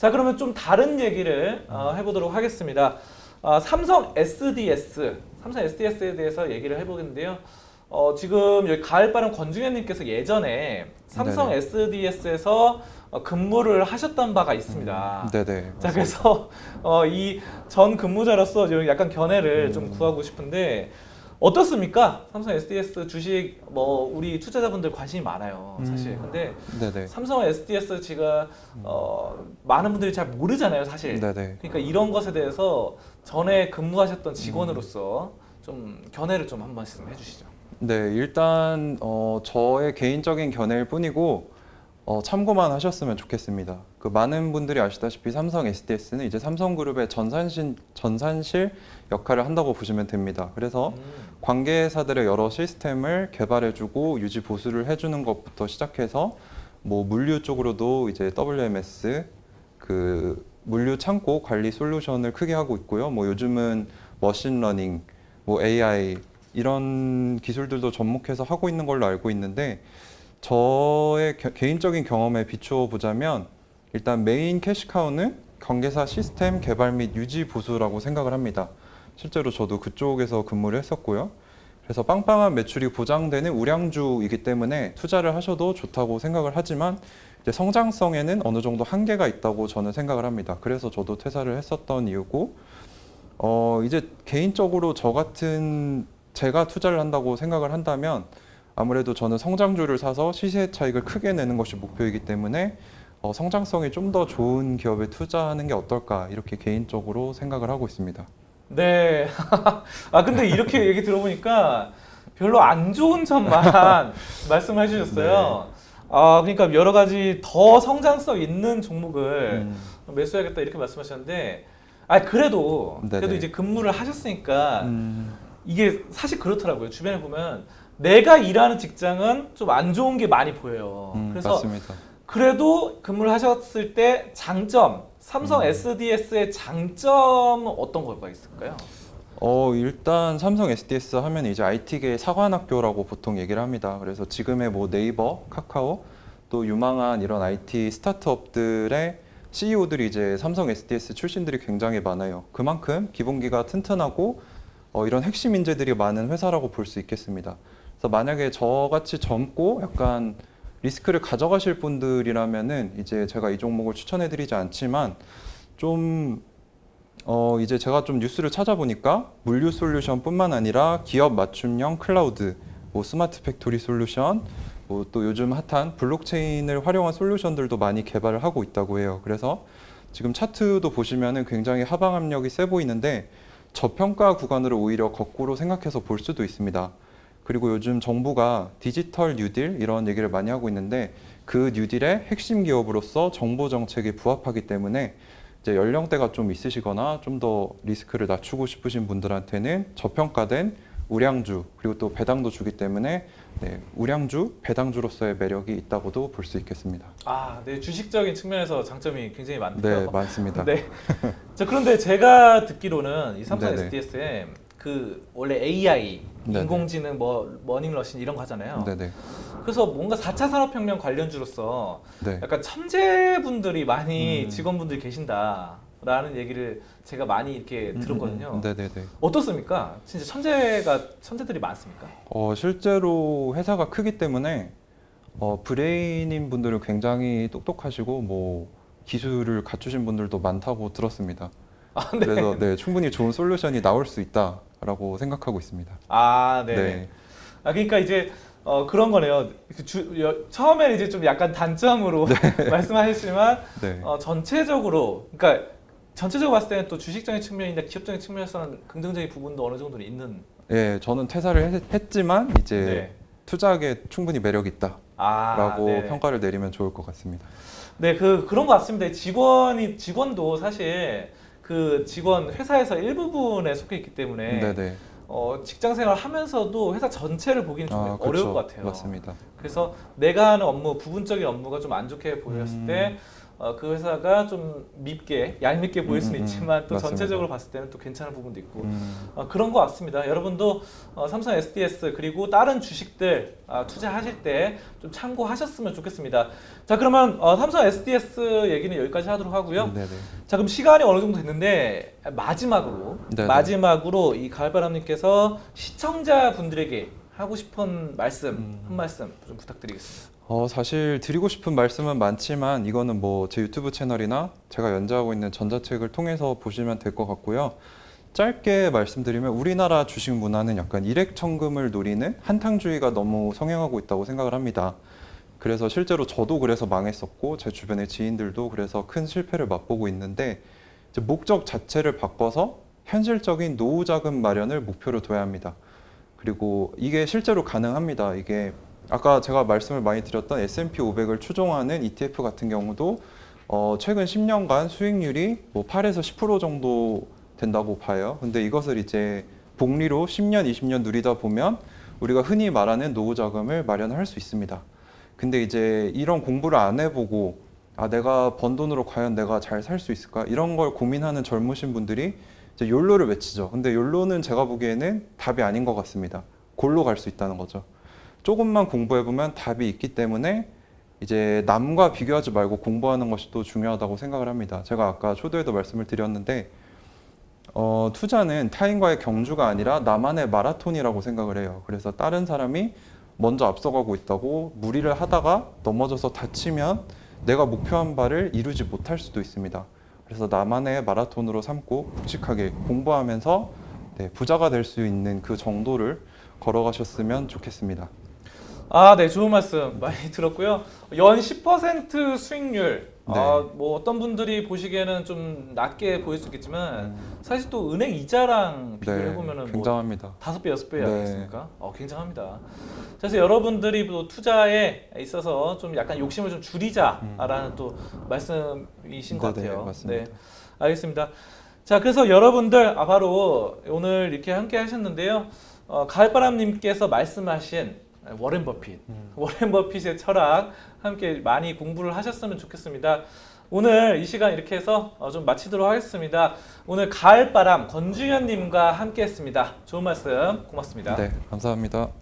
자, 그러면 좀 다른 얘기를 해보도록 하겠습니다. 삼성 SDS에 대해서 얘기를 해보겠는데요. 지금 여기 가을바람 권중현님께서 예전에 삼성 네네. SDS에서 근무를 하셨던 바가 있습니다. 네네. 자, 그래서 이 전 근무자로서 좀 약간 견해를 좀 구하고 싶은데 어떻습니까? 삼성 SDS 주식 우리 투자자분들 관심이 많아요, 사실. 근데 네네. 삼성 SDS 지금 많은 분들이 잘 모르잖아요, 사실. 네네. 그러니까 이런 것에 대해서 전에 근무하셨던 직원으로서 좀 견해를 좀 한 번씩 해주시죠. 네, 일단 저의 개인적인 견해일 뿐이고 참고만 하셨으면 좋겠습니다. 그 많은 분들이 아시다시피 삼성 SDS는 이제 삼성그룹의 전산실 역할을 한다고 보시면 됩니다. 그래서 관계사들의 여러 시스템을 개발해주고 유지 보수를 해주는 것부터 시작해서 뭐 물류 쪽으로도 이제 WMS 그 물류 창고 관리 솔루션을 크게 하고 있고요. 뭐 요즘은 머신러닝, 뭐 AI 이런 기술들도 접목해서 하고 있는 걸로 알고 있는데 저의 개인적인 경험에 비추어 보자면 일단 메인 캐시카우는 관계사 시스템 개발 및 유지 보수라고 생각을 합니다. 실제로 저도 그쪽에서 근무를 했었고요. 그래서 빵빵한 매출이 보장되는 우량주이기 때문에 투자를 하셔도 좋다고 생각을 하지만 이제 성장성에는 어느 정도 한계가 있다고 저는 생각을 합니다. 그래서 저도 퇴사를 했었던 이유고 이제 개인적으로 제가 투자를 한다고 생각을 한다면 아무래도 저는 성장주를 사서 시세 차익을 크게 내는 것이 목표이기 때문에 성장성이 좀 더 좋은 기업에 투자하는 게 어떨까 이렇게 개인적으로 생각을 하고 있습니다. 네. 근데 이렇게 얘기 들어보니까 별로 안 좋은 점만 말씀해 주셨어요. 그러니까 여러 가지 더 성장성 있는 종목을 매수해야겠다 이렇게 말씀하셨는데, 그래도 네네. 이제 근무를 하셨으니까 이게 사실 그렇더라고요. 주변에 보면 내가 일하는 직장은 좀 안 좋은 게 많이 보여요. 그래서 맞습니다. 그래도 근무를 하셨을 때 장점, 삼성 SDS의 장점은 어떤 거가 있을까요? 일단 삼성 SDS 하면 이제 IT계의 사관학교라고 보통 얘기를 합니다. 그래서 지금의 뭐 네이버, 카카오 또 유망한 이런 IT 스타트업들의 CEO들이 이제 삼성 SDS 출신들이 굉장히 많아요. 그만큼 기본기가 튼튼하고 이런 핵심 인재들이 많은 회사라고 볼 수 있겠습니다. 그래서 만약에 저같이 젊고 약간 리스크를 가져가실 분들이라면은 이제 제가 이 종목을 추천해드리지 않지만 좀 이제 제가 좀 뉴스를 찾아보니까 물류 솔루션뿐만 아니라 기업 맞춤형 클라우드, 뭐 스마트 팩토리 솔루션, 뭐 또 요즘 핫한 블록체인을 활용한 솔루션들도 많이 개발을 하고 있다고 해요. 그래서 지금 차트도 보시면은 굉장히 하방 압력이 세 보이는데 저평가 구간으로 오히려 거꾸로 생각해서 볼 수도 있습니다. 그리고 요즘 정부가 디지털 뉴딜 이런 얘기를 많이 하고 있는데 그 뉴딜의 핵심 기업으로서 정보 정책에 부합하기 때문에 이제 연령대가 좀 있으시거나 좀 더 리스크를 낮추고 싶으신 분들한테는 저평가된 우량주 그리고 또 배당도 주기 때문에 우량주, 배당주로서의 매력이 있다고도 볼 수 있겠습니다. 네, 주식적인 측면에서 장점이 굉장히 많고요. 네, 많습니다. 네. 자, 그런데 제가 듣기로는 이 삼성 네네. SDS에 그 원래 AI, 네네. 인공지능, 머닝러신 이런 거 하잖아요. 네네. 그래서 뭔가 4차 산업혁명 관련주로서 네. 약간 천재분들이 많이 직원분들이 계신다라는 얘기를 제가 많이 이렇게 들었거든요. 네네네. 어떻습니까? 진짜 천재들이 많습니까? 실제로 회사가 크기 때문에 브레인인 분들은 굉장히 똑똑하시고 뭐 기술을 갖추신 분들도 많다고 들었습니다. 네. 그래서 충분히 좋은 솔루션이 나올 수 있다라고 생각하고 있습니다. 네. 네. 그러니까 이제 그런 거네요. 처음에는 이제 좀 약간 단점으로 말씀하셨지만 네. 전체적으로 그러니까 전체적으로 봤을 때는 또 주식적인 측면이나 기업적인 측면에서는 긍정적인 부분도 어느 정도는 있는. 네, 저는 퇴사를 했지만 이제 네. 투자하기에 충분히 매력이 있다라고 네. 평가를 내리면 좋을 것 같습니다. 네, 그런 것 같습니다. 직원도 사실 그 직원 회사에서 일부분에 속해 있기 때문에 네네. 직장 생활 하면서도 회사 전체를 보기는 좀 어려울 그렇죠. 것 같아요. 맞습니다. 그래서 내가 하는 업무, 부분적인 업무가 좀 안 좋게 보였을 때 그 회사가 좀 밉게, 얄밉게 보일 수는 있지만 또 맞습니다. 전체적으로 봤을 때는 또 괜찮은 부분도 있고 그런 것 같습니다. 여러분도 삼성 SDS 그리고 다른 주식들 투자하실 때 좀 참고하셨으면 좋겠습니다. 자, 그러면 삼성 SDS 얘기는 여기까지 하도록 하고요. 네네. 자, 그럼 시간이 어느 정도 됐는데 네네. 마지막으로 이 가을바람님께서 시청자분들에게 하고 싶은 말씀 한 말씀 좀 부탁드리겠습니다. 사실 드리고 싶은 말씀은 많지만 이거는 뭐 제 유튜브 채널이나 제가 연재하고 있는 전자책을 통해서 보시면 될 것 같고요. 짧게 말씀드리면 우리나라 주식 문화는 약간 일액천금을 노리는 한탕주의가 너무 성행하고 있다고 생각을 합니다. 그래서 실제로 저도 그래서 망했었고 제 주변의 지인들도 그래서 큰 실패를 맛보고 있는데 이제 목적 자체를 바꿔서 현실적인 노후 자금 마련을 목표로 둬야 합니다. 그리고 이게 실제로 가능합니다. 이게 아까 제가 말씀을 많이 드렸던 S&P 500을 추종하는 ETF 같은 경우도 최근 10년간 수익률이 뭐 8에서 10% 정도 된다고 봐요. 근데 이것을 이제 복리로 10년, 20년 누리다 보면 우리가 흔히 말하는 노후 자금을 마련할 수 있습니다. 근데 이제 이런 공부를 안 해보고 내가 번 돈으로 과연 내가 잘 살 수 있을까? 이런 걸 고민하는 젊으신 분들이 이제 욜로를 외치죠. 근데 욜로는 제가 보기에는 답이 아닌 것 같습니다. 골로 갈 수 있다는 거죠. 조금만 공부해보면 답이 있기 때문에 이제 남과 비교하지 말고 공부하는 것이 또 중요하다고 생각을 합니다. 제가 아까 초도에도 말씀을 드렸는데 투자는 타인과의 경주가 아니라 나만의 마라톤이라고 생각을 해요. 그래서 다른 사람이 먼저 앞서가고 있다고 무리를 하다가 넘어져서 다치면 내가 목표한 바를 이루지 못할 수도 있습니다. 그래서 나만의 마라톤으로 삼고 묵직하게 공부하면서 부자가 될 수 있는 그 정도를 걸어가셨으면 좋겠습니다. 네, 좋은 말씀 많이 들었고요. 연 10% 수익률. 네. 뭐 어떤 분들이 보시기에는 좀 낮게 보일 수 있겠지만 사실 또 은행 이자랑 비교를 해보면은 뭐 굉장합니다. 5배, 6배 네. 아니겠습니까? 굉장합니다. 그래서 여러분들이 또 투자에 있어서 좀 약간 욕심을 좀 줄이자라는 또 말씀이신 것 네네, 같아요. 맞습니다. 네, 알겠습니다. 자, 그래서 여러분들 바로 오늘 이렇게 함께 하셨는데요. 가을바람님께서 말씀하신 워렌 버핏, 워렌 버핏의 철학 함께 많이 공부를 하셨으면 좋겠습니다. 오늘 이 시간 이렇게 해서 좀 마치도록 하겠습니다. 오늘 가을바람 권중현님과 함께했습니다. 좋은 말씀 고맙습니다. 네, 감사합니다.